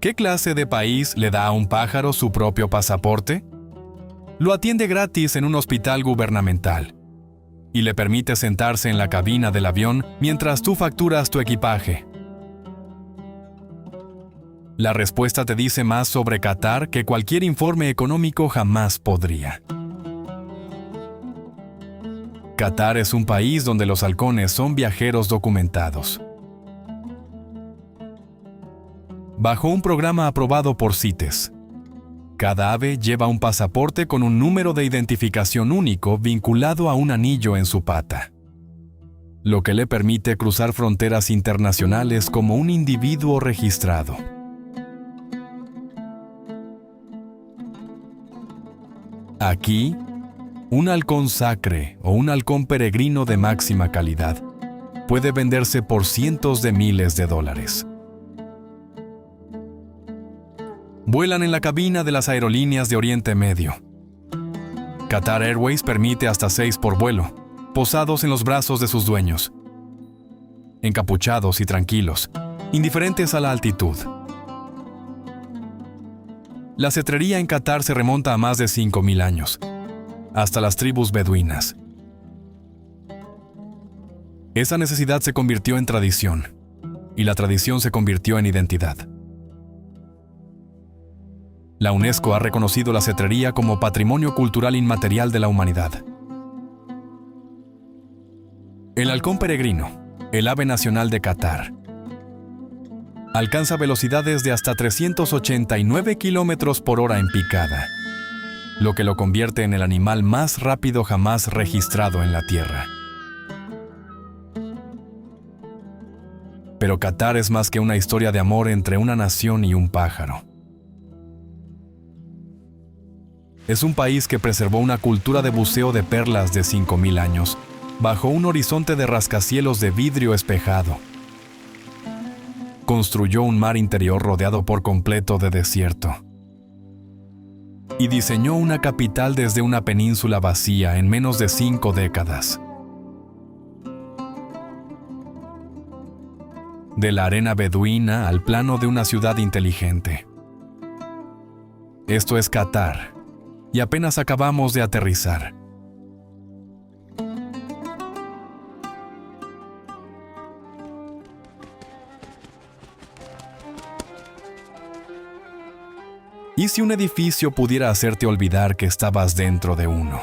¿Qué clase de país le da a un pájaro su propio pasaporte? Lo atiende gratis en un hospital gubernamental y le permite sentarse en la cabina del avión mientras tú facturas tu equipaje. La respuesta te dice más sobre Qatar que cualquier informe económico jamás podría. Qatar es un país donde los halcones son viajeros documentados. Bajo un programa aprobado por CITES, cada ave lleva un pasaporte con un número de identificación único vinculado a un anillo en su pata, lo que le permite cruzar fronteras internacionales como un individuo registrado. Aquí, un halcón sacre o un halcón peregrino de máxima calidad puede venderse por cientos de miles de dólares. Vuelan en la cabina de las aerolíneas de Oriente Medio. Qatar Airways permite hasta 6 por vuelo, posados en los brazos de sus dueños, encapuchados y tranquilos, indiferentes a la altitud. La cetrería en Qatar se remonta a más de 5.000 años, hasta las tribus beduinas. Esa necesidad se convirtió en tradición, y la tradición se convirtió en identidad. La UNESCO ha reconocido la cetrería como Patrimonio Cultural Inmaterial de la Humanidad. El halcón peregrino, el ave nacional de Qatar, alcanza velocidades de hasta 389 kilómetros por hora en picada, lo que lo convierte en el animal más rápido jamás registrado en la Tierra. Pero Qatar es más que una historia de amor entre una nación y un pájaro. Es un país que preservó una cultura de buceo de perlas de 5.000 años, bajo un horizonte de rascacielos de vidrio espejado. Construyó un mar interior rodeado por completo de desierto. Y diseñó una capital desde una península vacía en menos de 5 décadas. De la arena beduina al plano de una ciudad inteligente. Esto es Qatar. Y apenas acabamos de aterrizar. ¿Y si un edificio pudiera hacerte olvidar que estabas dentro de uno?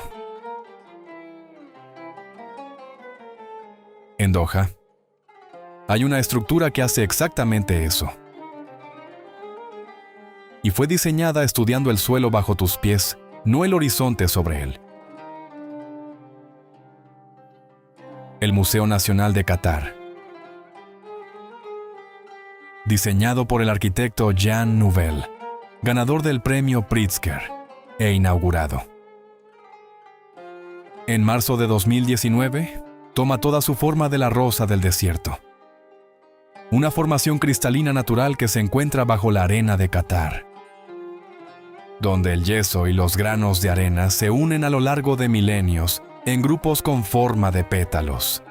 En Doha, hay una estructura que hace exactamente eso. Y fue diseñada estudiando el suelo bajo tus pies, no el horizonte sobre él. El Museo Nacional de Qatar. Diseñado por el arquitecto Jean Nouvel, ganador del premio Pritzker, e inaugurado. En marzo de 2019, toma toda su forma de la rosa del desierto. Una formación cristalina natural que se encuentra bajo la arena de Qatar, donde el yeso y los granos de arena se unen a lo largo de milenios en grupos con forma de pétalos.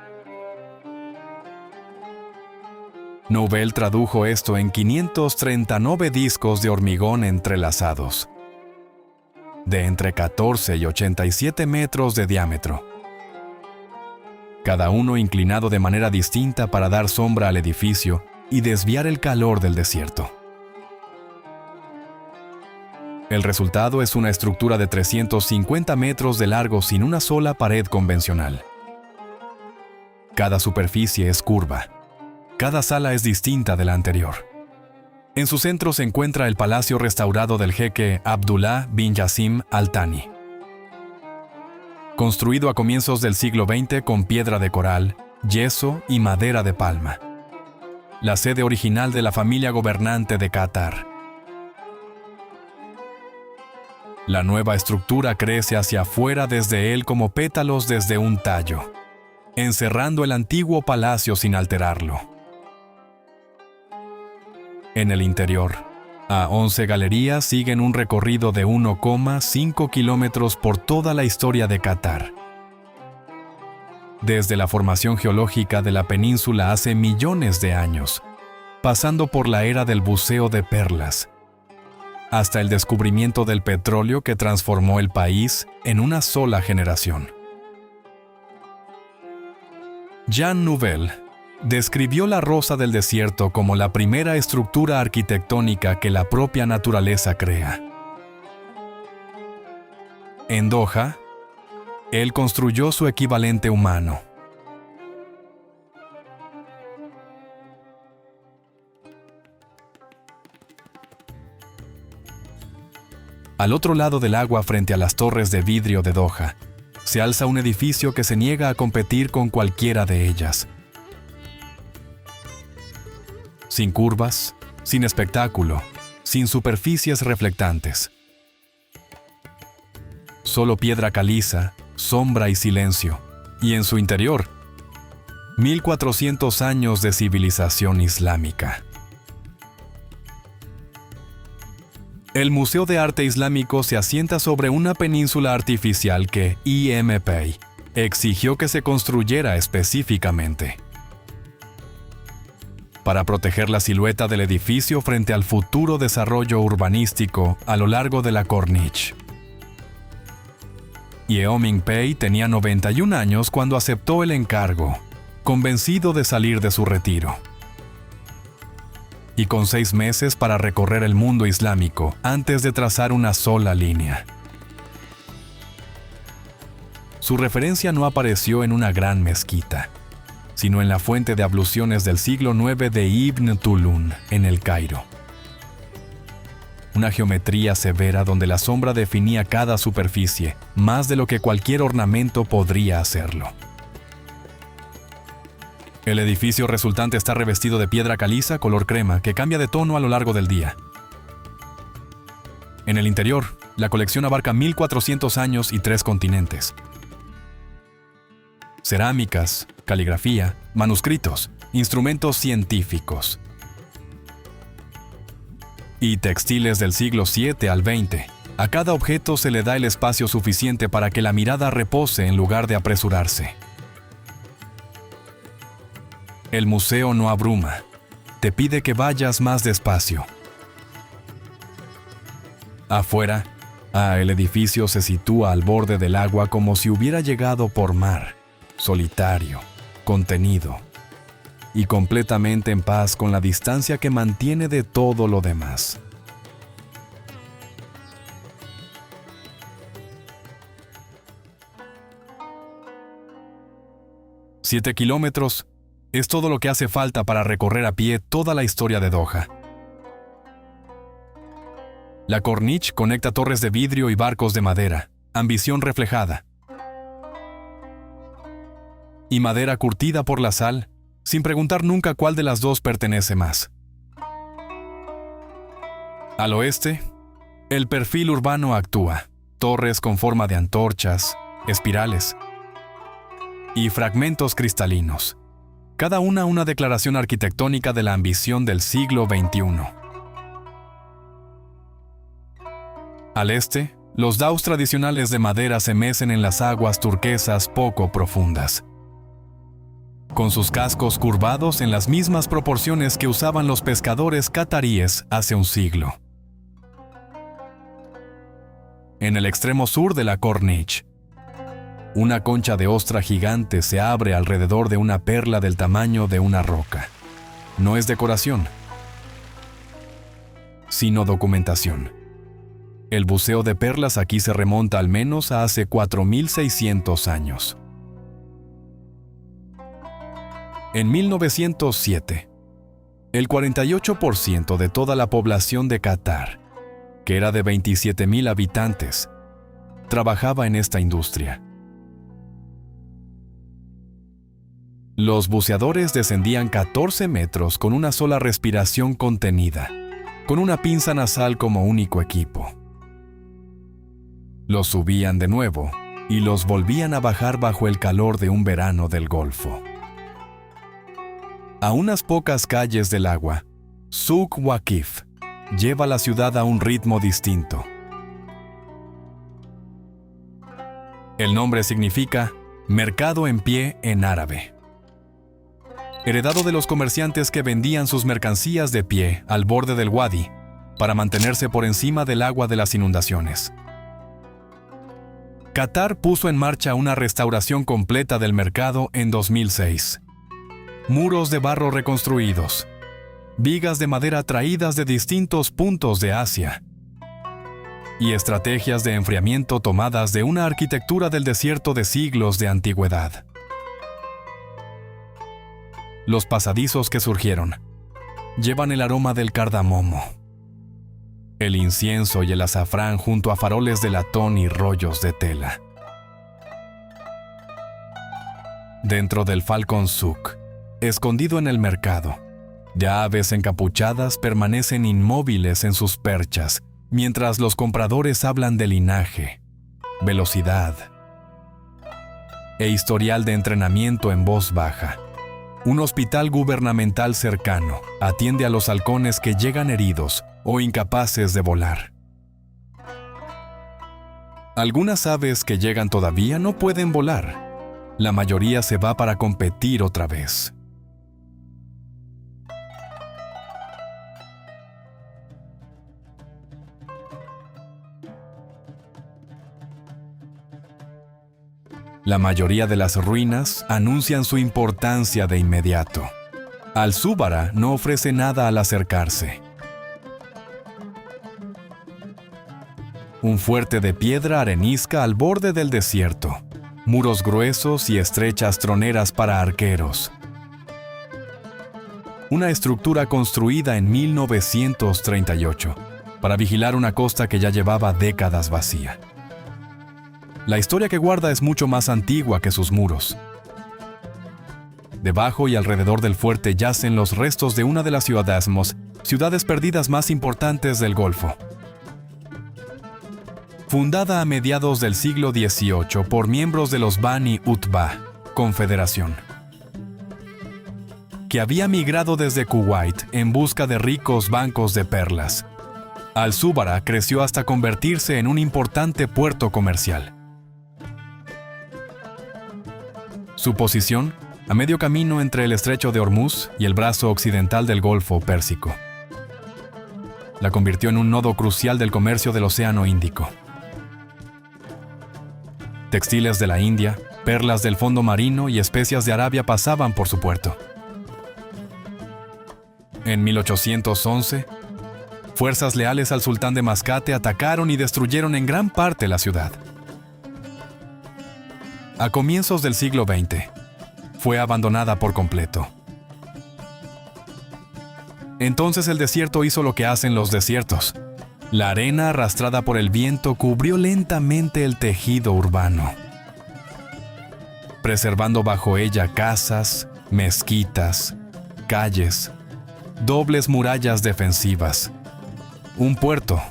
Nouvel tradujo esto en 539 discos de hormigón entrelazados. de entre 14 y 87 metros de diámetro, cada uno inclinado de manera distinta para dar sombra al edificio y desviar el calor del desierto. El resultado es una estructura de 350 metros de largo sin una sola pared convencional. Cada superficie es curva. Cada sala es distinta de la anterior. En su centro se encuentra el palacio restaurado del jeque Abdullah bin Jassim Al Thani. Construido a comienzos del siglo XX con piedra de coral, yeso y madera de palma. La sede original de la familia gobernante de Qatar. La nueva estructura crece hacia afuera desde él como pétalos desde un tallo, encerrando el antiguo palacio sin alterarlo. En el interior, a 11 galerías siguen un recorrido de 1,5 kilómetros por toda la historia de Qatar. Desde la formación geológica de la península hace millones de años, pasando por la era del buceo de perlas, hasta el descubrimiento del petróleo que transformó el país en una sola generación. Jean Nouvel describió la Rosa del Desierto como la primera estructura arquitectónica que la propia naturaleza crea. En Doha, él construyó su equivalente humano. Al otro lado del agua, frente a las torres de vidrio de Doha, se alza un edificio que se niega a competir con cualquiera de ellas. Sin curvas, sin espectáculo, sin superficies reflectantes. Solo piedra caliza, sombra y silencio, y en su interior, 1400 años de civilización islámica. El Museo de Arte Islámico se asienta sobre una península artificial que IMP exigió que se construyera específicamente para proteger la silueta del edificio frente al futuro desarrollo urbanístico a lo largo de la Corniche. Yeoming Pei tenía 91 años cuando aceptó el encargo, convencido de salir de su retiro. Y con 6 meses para recorrer el mundo islámico antes de trazar una sola línea. Su referencia no apareció en una gran mezquita, sino en la fuente de abluciones del siglo IX de Ibn Tulun, en el Cairo. Una geometría severa donde la sombra definía cada superficie, más de lo que cualquier ornamento podría hacerlo. El edificio resultante está revestido de piedra caliza color crema que cambia de tono a lo largo del día. En el interior, la colección abarca 1400 años y 3 continentes. Cerámicas, caligrafía, manuscritos, instrumentos científicos y textiles del siglo VII al XX. A cada objeto se le da el espacio suficiente para que la mirada repose en lugar de apresurarse. El museo no abruma, te pide que vayas más despacio. Afuera, el edificio se sitúa al borde del agua como si hubiera llegado por mar, solitario, contenido y completamente en paz con la distancia que mantiene de todo lo demás. «7 kilómetros es todo lo que hace falta para recorrer a pie toda la historia de Doha. La Corniche conecta torres de vidrio y barcos de madera, ambición reflejada. Y madera curtida por la sal, sin preguntar nunca cuál de las dos pertenece más. Al oeste, el perfil urbano actúa, torres con forma de antorchas, espirales y fragmentos cristalinos. Cada una declaración arquitectónica de la ambición del siglo XXI. Al este, los daos tradicionales de madera se mecen en las aguas turquesas poco profundas, con sus cascos curvados en las mismas proporciones que usaban los pescadores cataríes hace un siglo. en el extremo sur de la Corniche. Una concha de ostra gigante se abre alrededor de una perla del tamaño de una roca. No es decoración, sino documentación. El buceo de perlas aquí se remonta al menos a hace 4.600 años. En 1907, el 48% de toda la población de Qatar, que era de 27.000 habitantes, trabajaba en esta industria. Los buceadores descendían 14 metros con una sola respiración contenida, con una pinza nasal como único equipo. Los subían de nuevo y los volvían a bajar bajo el calor de un verano del Golfo. A unas pocas calles del agua, Souq Waqif lleva la ciudad a un ritmo distinto. El nombre significa mercado en pie en árabe, heredado de los comerciantes que vendían sus mercancías de pie al borde del wadi para mantenerse por encima del agua de las inundaciones. Qatar puso en marcha una restauración completa del mercado en 2006. Muros de barro reconstruidos, vigas de madera traídas de distintos puntos de Asia y estrategias de enfriamiento tomadas de una arquitectura del desierto de siglos de antigüedad. Los pasadizos que surgieron llevan el aroma del cardamomo, el incienso y el azafrán junto a faroles de latón y rollos de tela. Dentro del Falcon Souk, escondido en el mercado, ya aves encapuchadas permanecen inmóviles en sus perchas, mientras los compradores hablan de linaje, velocidad e historial de entrenamiento en voz baja. Un hospital gubernamental cercano atiende a los halcones que llegan heridos o incapaces de volar. Algunas aves que llegan todavía no pueden volar. La mayoría se va para competir otra vez. La mayoría de las ruinas anuncian su importancia de inmediato. Al-Zubara no ofrece nada al acercarse. Un fuerte de piedra arenisca al borde del desierto, muros gruesos y estrechas troneras para arqueros. Una estructura construida en 1938 para vigilar una costa que ya llevaba décadas vacía. La historia que guarda es mucho más antigua que sus muros. Debajo y alrededor del fuerte yacen los restos de una de las ciudades perdidas más importantes del Golfo. Fundada a mediados del siglo XVIII por miembros de los Bani Utbah, confederación, que había migrado desde Kuwait en busca de ricos bancos de perlas. Al-Zubara creció hasta convertirse en un importante puerto comercial. Su posición, a medio camino entre el estrecho de Hormuz y el brazo occidental del Golfo Pérsico, la convirtió en un nodo crucial del comercio del Océano Índico. Textiles de la India, perlas del fondo marino y especias de Arabia pasaban por su puerto. En 1811, fuerzas leales al sultán de Mascate atacaron y destruyeron en gran parte la ciudad. A comienzos del siglo XX, fue abandonada por completo. Entonces el desierto hizo lo que hacen los desiertos. La arena arrastrada por el viento cubrió lentamente el tejido urbano, preservando bajo ella casas, mezquitas, calles, dobles murallas defensivas, un puerto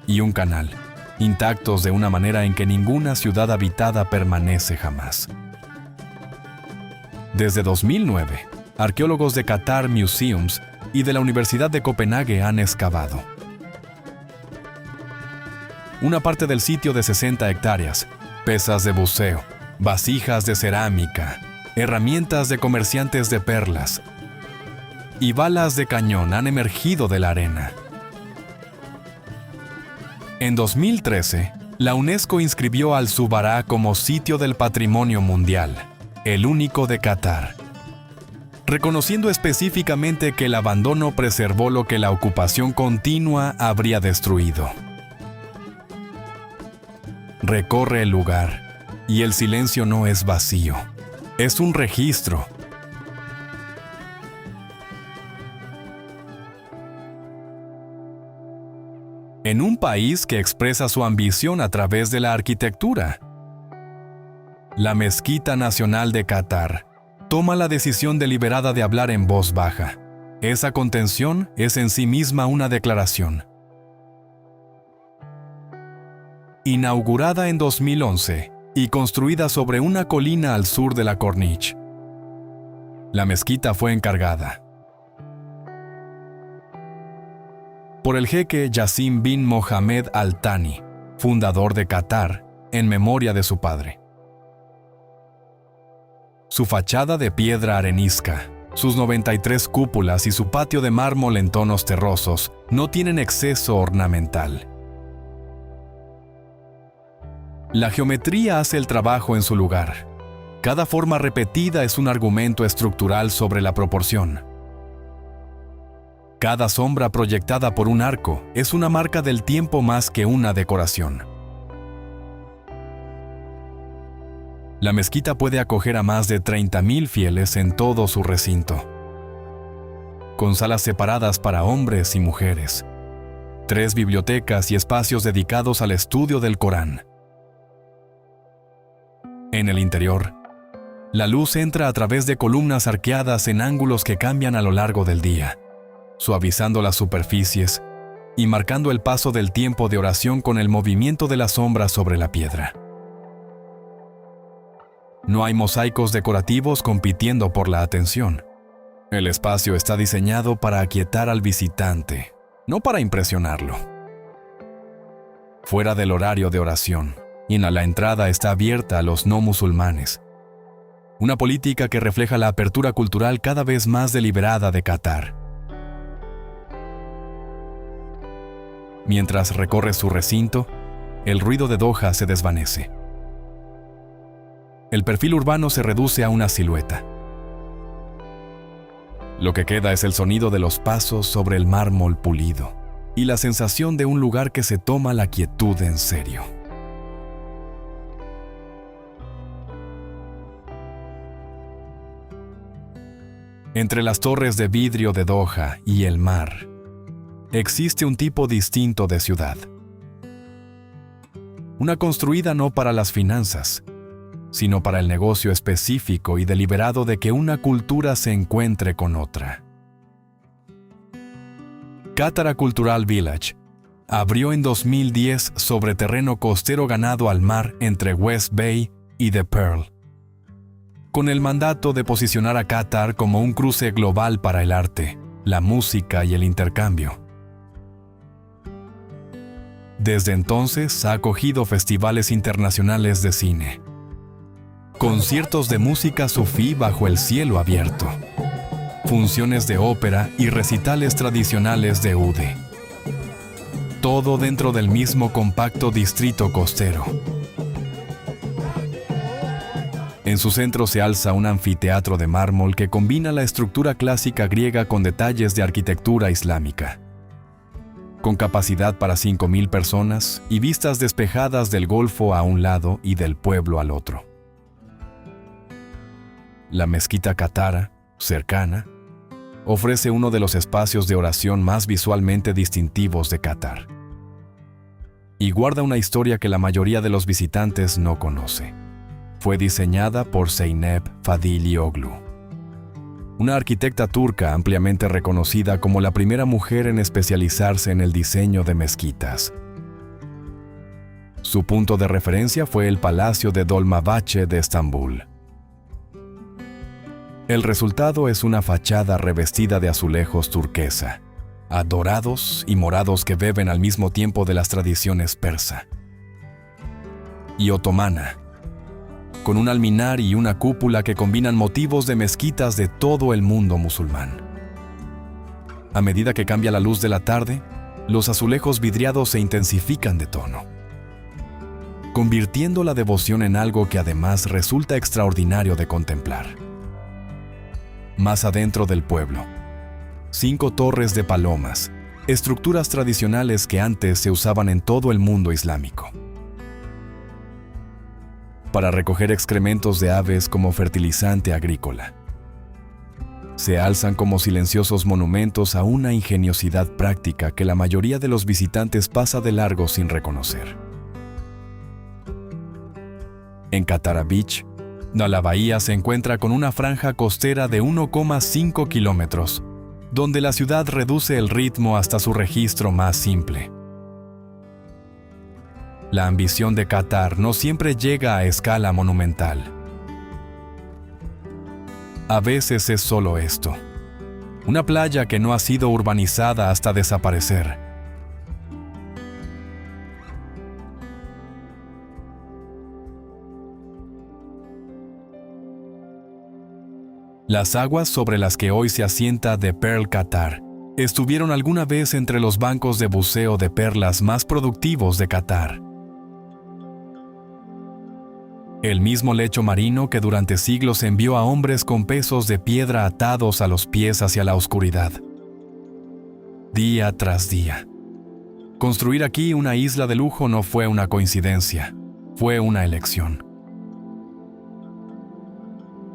y un canal, intactos de una manera en que ninguna ciudad habitada permanece jamás. Desde 2009, arqueólogos de Qatar Museums y de la Universidad de Copenhague han excavado una parte del sitio de 60 hectáreas, pesas de buceo, vasijas de cerámica, herramientas de comerciantes de perlas y balas de cañón han emergido de la arena. En 2013, la UNESCO inscribió al Zubará como Sitio del Patrimonio Mundial, el único de Qatar, reconociendo específicamente que el abandono preservó lo que la ocupación continua habría destruido. Recorre el lugar, y el silencio no es vacío, es un registro. En un país que expresa su ambición a través de la arquitectura, la Mezquita Nacional de Qatar toma la decisión deliberada de hablar en voz baja. Esa contención es en sí misma una declaración. Inaugurada en 2011 y construida sobre una colina al sur de la Corniche, la mezquita fue encargada por el jeque Jassim bin Mohammed Al Thani, fundador de Qatar, en memoria de su padre. Su fachada de piedra arenisca, sus 93 cúpulas y su patio de mármol en tonos terrosos no tienen exceso ornamental. La geometría hace el trabajo en su lugar. Cada forma repetida es un argumento estructural sobre la proporción. Cada sombra proyectada por un arco es una marca del tiempo más que una decoración. La mezquita puede acoger a más de 30.000 fieles en todo su recinto, con salas separadas para hombres y mujeres, 3 bibliotecas y espacios dedicados al estudio del Corán. En el interior, la luz entra a través de columnas arqueadas en ángulos que cambian a lo largo del día, suavizando las superficies y marcando el paso del tiempo de oración con el movimiento de las sombras sobre la piedra. No hay mosaicos decorativos compitiendo por la atención. El espacio está diseñado para aquietar al visitante, no para impresionarlo. Fuera del horario de oración, y la entrada está abierta a los no musulmanes. Una política que refleja la apertura cultural cada vez más deliberada de Qatar. Mientras recorre su recinto, el ruido de Doha se desvanece. El perfil urbano se reduce a una silueta. Lo que queda es el sonido de los pasos sobre el mármol pulido y la sensación de un lugar que se toma la quietud en serio. Entre las torres de vidrio de Doha y el mar, existe un tipo distinto de ciudad. Una construida no para las finanzas, sino para el negocio específico y deliberado de que una cultura se encuentre con otra. Qatar Cultural Village abrió en 2010 sobre terreno costero ganado al mar entre West Bay y The Pearl, con el mandato de posicionar a Qatar como un cruce global para el arte, la música y el intercambio. Desde entonces ha acogido festivales internacionales de cine, conciertos de música sufí bajo el cielo abierto, funciones de ópera y recitales tradicionales de oud. Todo dentro del mismo compacto distrito costero. En su centro se alza un anfiteatro de mármol que combina la estructura clásica griega con detalles de arquitectura islámica, con capacidad para 5.000 personas y vistas despejadas del Golfo a un lado y del pueblo al otro. La mezquita Qatara, cercana, ofrece uno de los espacios de oración más visualmente distintivos de Qatar. Y guarda una historia que la mayoría de los visitantes no conoce. Fue diseñada por Zeynep Fadilioglu, una arquitecta turca ampliamente reconocida como la primera mujer en especializarse en el diseño de mezquitas. Su punto de referencia fue el Palacio de Dolmabahce de Estambul. El resultado es una fachada revestida de azulejos turquesa, dorados y morados que beben al mismo tiempo de las tradiciones persa y otomana, con un alminar y una cúpula que combinan motivos de mezquitas de todo el mundo musulmán. A medida que cambia la luz de la tarde, los azulejos vidriados se intensifican de tono, convirtiendo la devoción en algo que además resulta extraordinario de contemplar. Más adentro del pueblo, 5 torres de palomas, estructuras tradicionales que antes se usaban en todo el mundo islámico, para recoger excrementos de aves como fertilizante agrícola. Se alzan como silenciosos monumentos a una ingeniosidad práctica que la mayoría de los visitantes pasa de largo sin reconocer. En Katara Beach, la bahía se encuentra con una franja costera de 1,5 kilómetros, donde la ciudad reduce el ritmo hasta su registro más simple. La ambición de Qatar no siempre llega a escala monumental. A veces es solo esto: una playa que no ha sido urbanizada hasta desaparecer. Las aguas sobre las que hoy se asienta The Pearl Qatar estuvieron alguna vez entre los bancos de buceo de perlas más productivos de Qatar. El mismo lecho marino que durante siglos envió a hombres con pesos de piedra atados a los pies hacia la oscuridad. Día tras día. Construir aquí una isla de lujo no fue una coincidencia, fue una elección.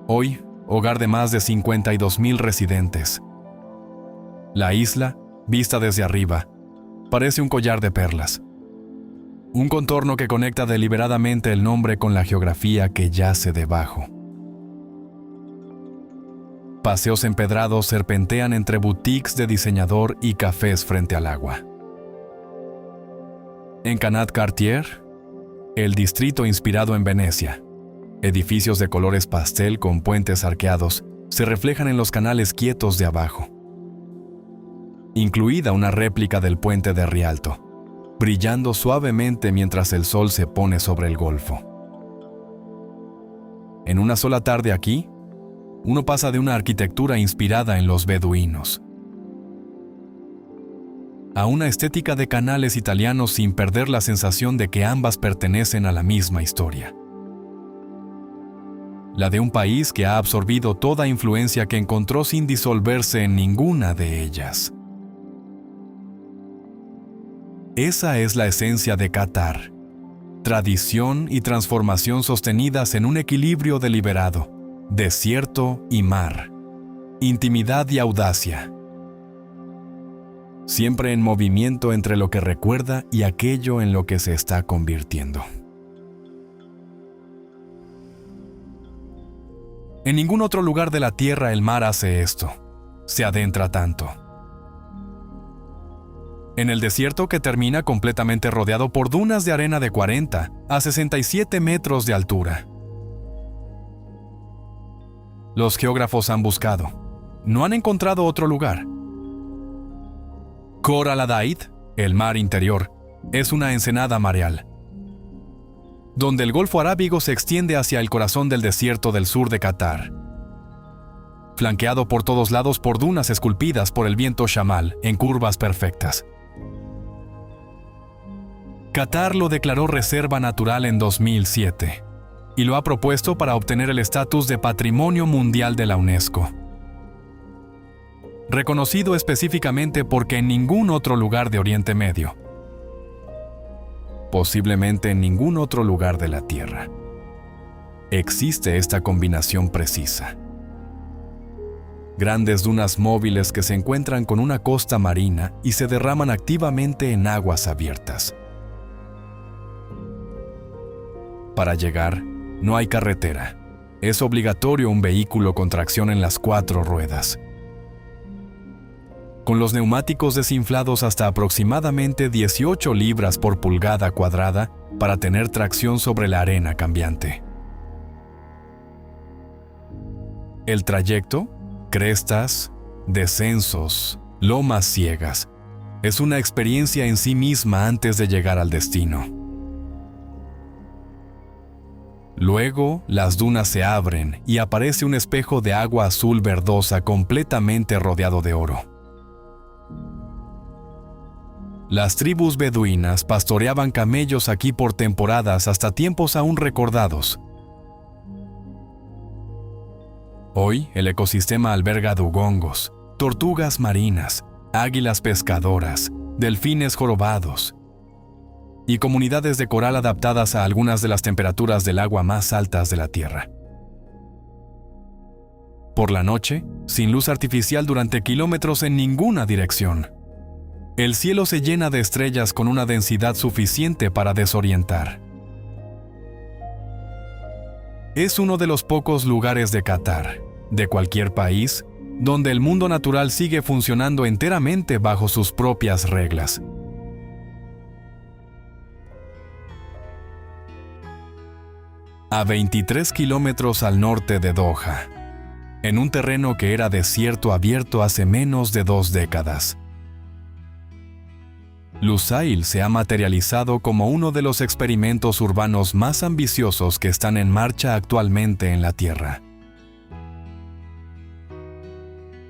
Hoy, hogar de más de 52,000 residentes. La isla, vista desde arriba, parece un collar de perlas. Un contorno que conecta deliberadamente el nombre con la geografía que yace debajo. Paseos empedrados serpentean entre boutiques de diseñador y cafés frente al agua. En Canal Cartier, el distrito inspirado en Venecia, edificios de colores pastel con puentes arqueados se reflejan en los canales quietos de abajo. Incluida una réplica del puente de Rialto, brillando suavemente mientras el sol se pone sobre el golfo. En una sola tarde aquí, uno pasa de una arquitectura inspirada en los beduinos a una estética de canales italianos sin perder la sensación de que ambas pertenecen a la misma historia. La de un país que ha absorbido toda influencia que encontró sin disolverse en ninguna de ellas. Esa es la esencia de Qatar: tradición y transformación sostenidas en un equilibrio deliberado, desierto y mar, intimidad y audacia. Siempre en movimiento entre lo que recuerda y aquello en lo que se está convirtiendo. En ningún otro lugar de la Tierra el mar hace esto, se adentra tanto. En el desierto que termina completamente rodeado por dunas de arena de 40 a 67 metros de altura. Los geógrafos han buscado, no han encontrado otro lugar. Khor al-Hadid, el mar interior, es una ensenada mareal, donde el Golfo Arábigo se extiende hacia el corazón del desierto del sur de Qatar, flanqueado por todos lados por dunas esculpidas por el viento Shamal en curvas perfectas. Qatar lo declaró reserva natural en 2007 y lo ha propuesto para obtener el estatus de Patrimonio Mundial de la UNESCO, reconocido específicamente porque en ningún otro lugar de Oriente Medio, posiblemente en ningún otro lugar de la Tierra, existe esta combinación precisa. Grandes dunas móviles que se encuentran con una costa marina y se derraman activamente en aguas abiertas. Para llegar, no hay carretera. Es obligatorio un vehículo con tracción en las 4 ruedas, con los neumáticos desinflados hasta aproximadamente 18 libras por pulgada cuadrada para tener tracción sobre la arena cambiante. El trayecto, crestas, descensos, lomas ciegas, es una experiencia en sí misma antes de llegar al destino. Luego, las dunas se abren y aparece un espejo de agua azul verdosa completamente rodeado de oro. Las tribus beduinas pastoreaban camellos aquí por temporadas hasta tiempos aún recordados. Hoy, el ecosistema alberga dugongos, tortugas marinas, águilas pescadoras, delfines jorobados y comunidades de coral adaptadas a algunas de las temperaturas del agua más altas de la Tierra. Por la noche, sin luz artificial durante kilómetros en ninguna dirección, el cielo se llena de estrellas con una densidad suficiente para desorientar. Es uno de los pocos lugares de Qatar, de cualquier país, donde el mundo natural sigue funcionando enteramente bajo sus propias reglas. A 23 kilómetros al norte de Doha, en un terreno que era desierto abierto hace menos de 2 décadas, Lusail se ha materializado como uno de los experimentos urbanos más ambiciosos que están en marcha actualmente en la Tierra.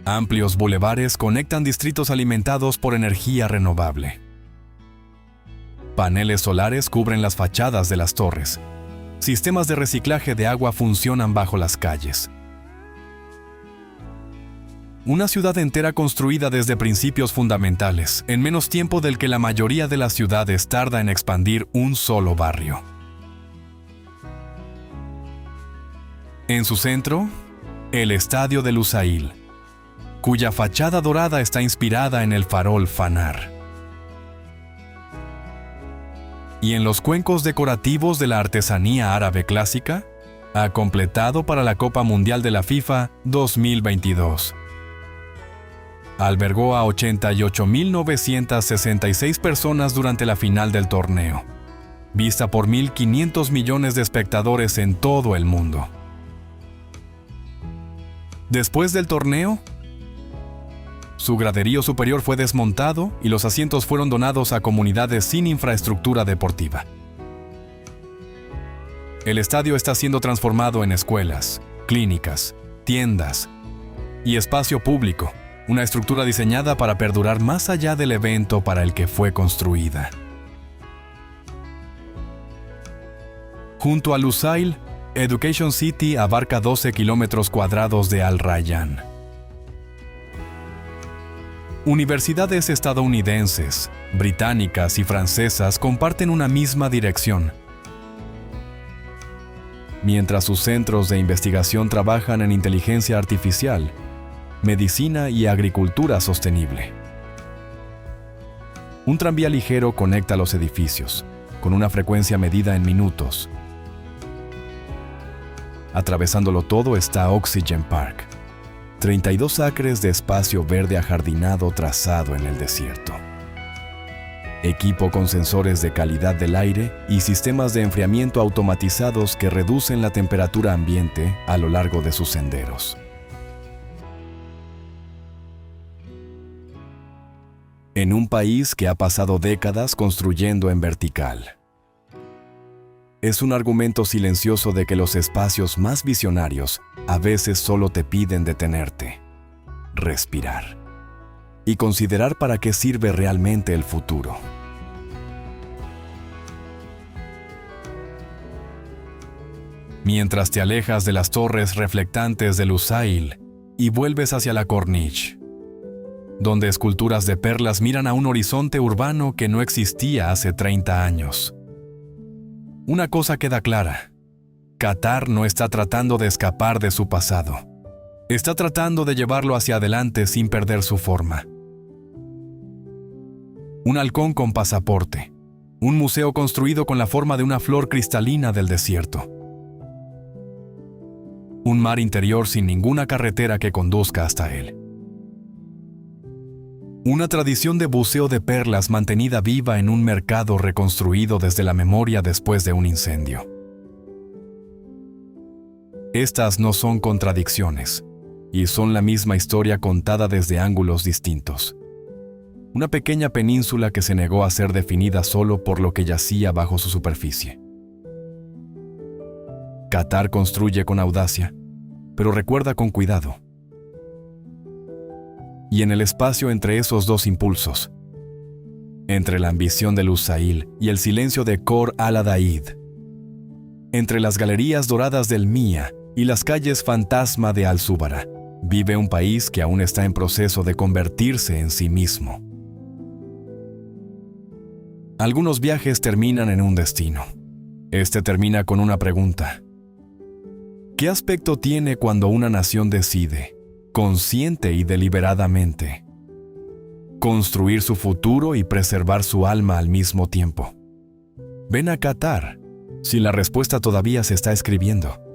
Amplios bulevares conectan distritos alimentados por energía renovable. Paneles solares cubren las fachadas de las torres. Sistemas de reciclaje de agua funcionan bajo las calles. Una ciudad entera construida desde principios fundamentales, en menos tiempo del que la mayoría de las ciudades tarda en expandir un solo barrio. En su centro, el Estadio de Lusail, cuya fachada dorada está inspirada en el farol Fanar. Y en los cuencos decorativos de la artesanía árabe clásica, ha completado para la Copa Mundial de la FIFA 2022. Albergó a 88.966 personas durante la final del torneo, vista por 1.500 millones de espectadores en todo el mundo. Después del torneo, su graderío superior fue desmontado y los asientos fueron donados a comunidades sin infraestructura deportiva. El estadio está siendo transformado en escuelas, clínicas, tiendas y espacio público, una estructura diseñada para perdurar más allá del evento para el que fue construida. Junto a Lusail, Education City abarca 12 kilómetros cuadrados de Al Rayyan. Universidades estadounidenses, británicas y francesas comparten una misma dirección, mientras sus centros de investigación trabajan en inteligencia artificial, medicina y agricultura sostenible. Un tranvía ligero conecta los edificios, con una frecuencia medida en minutos. Atravesándolo todo está Oxygen Park, 32 acres de espacio verde ajardinado trazado en el desierto. Equipo con sensores de calidad del aire y sistemas de enfriamiento automatizados que reducen la temperatura ambiente a lo largo de sus senderos. En un país que ha pasado décadas construyendo en vertical. Es un argumento silencioso de que los espacios más visionarios a veces solo te piden detenerte, respirar y considerar para qué sirve realmente el futuro. Mientras te alejas de las torres reflectantes de Lusail y vuelves hacia la Corniche, donde esculturas de perlas miran a un horizonte urbano que no existía hace 30 años. Una cosa queda clara: Qatar no está tratando de escapar de su pasado. Está tratando de llevarlo hacia adelante sin perder su forma. Un halcón con pasaporte. Un museo construido con la forma de una flor cristalina del desierto. Un mar interior sin ninguna carretera que conduzca hasta él. Una tradición de buceo de perlas mantenida viva en un mercado reconstruido desde la memoria después de un incendio. Estas no son contradicciones, y son la misma historia contada desde ángulos distintos. Una pequeña península que se negó a ser definida solo por lo que yacía bajo su superficie. Qatar construye con audacia, pero recuerda con cuidado. Y en el espacio entre esos dos impulsos, entre la ambición de Lusail y el silencio de Khor al-Adaid, entre las galerías doradas del Mia y las calles fantasma de Al-Zubara, vive un país que aún está en proceso de convertirse en sí mismo. Algunos viajes terminan en un destino. Este termina con una pregunta. ¿Qué aspecto tiene cuando una nación decide, consciente y deliberadamente, construir su futuro y preservar su alma al mismo tiempo? Ven a Qatar, si la respuesta todavía se está escribiendo.